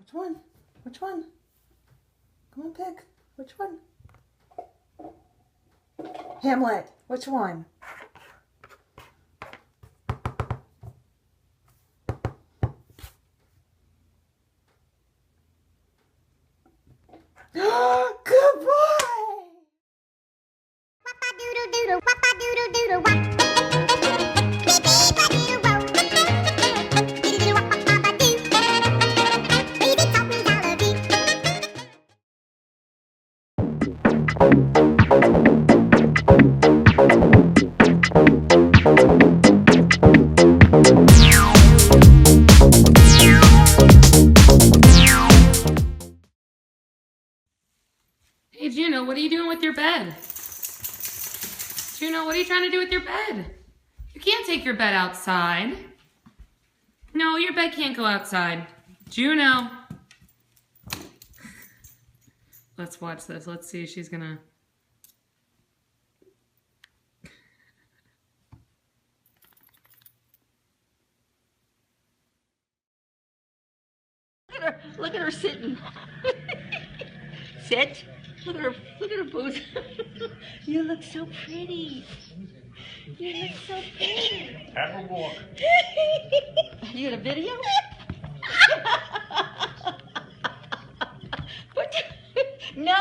Which one? Which one? Come on, pick. Which one? Hamlet. Which one? Good boy! Hey Juno, what are you doing with your bed? Juno, what are you trying to do with your bed? You can't take your bed outside. No, your bed can't go outside. Juno. Let's watch this. Let's see if she's gonna... Look at her sitting. Sit. Look at her boots. You look so pretty. You look so pretty. Have a walk. You got a video? But no.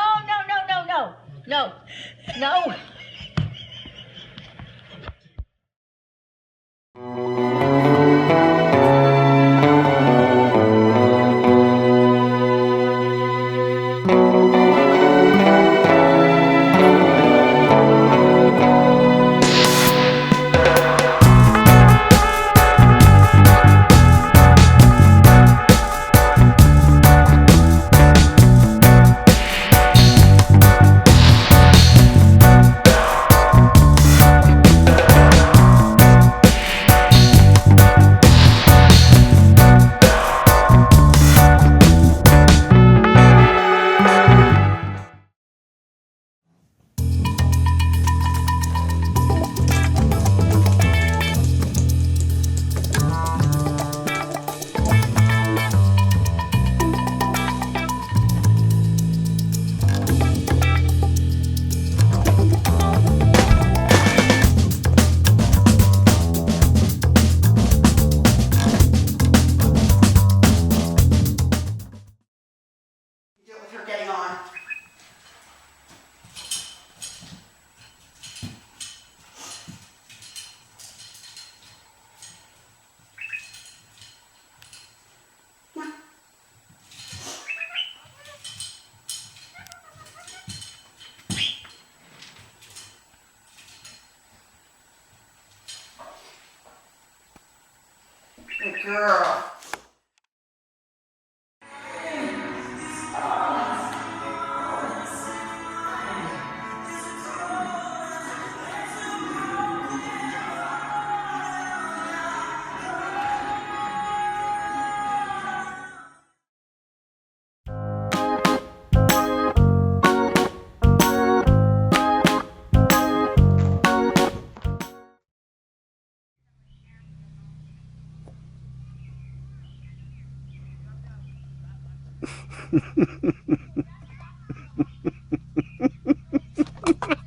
Good girl.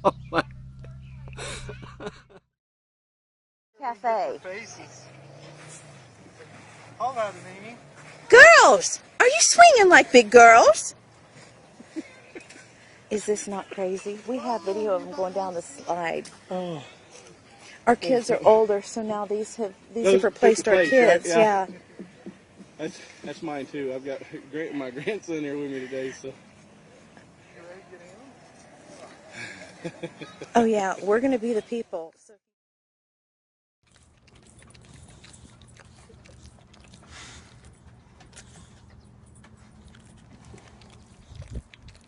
Oh my. Cafe. All right, Amy. Girls, are you swinging like big girls? Is this not crazy? We have video of them going down the slide. Oh. Our kids are older, so now these have replaced our kids. Right? Yeah. That's mine too. I've got my grandson here with me today, so. Oh yeah, we're gonna be the people. So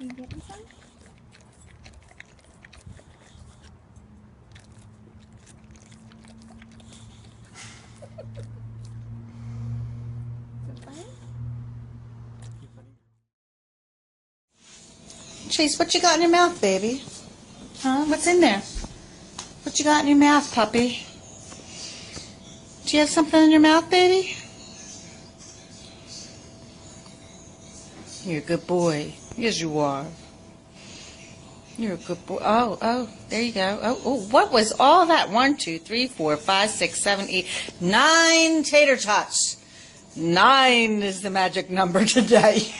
you getting some? Chase, what you got in your mouth, baby? Huh? What's in there? What you got in your mouth, puppy? Do you have something in your mouth, baby? You're a good boy. Yes, you are. You're a good boy. Oh, there you go. Oh, what was all that? 1, 2, 3, 4, 5, 6, 7, 8, 9 tater tots. 9 is the magic number today.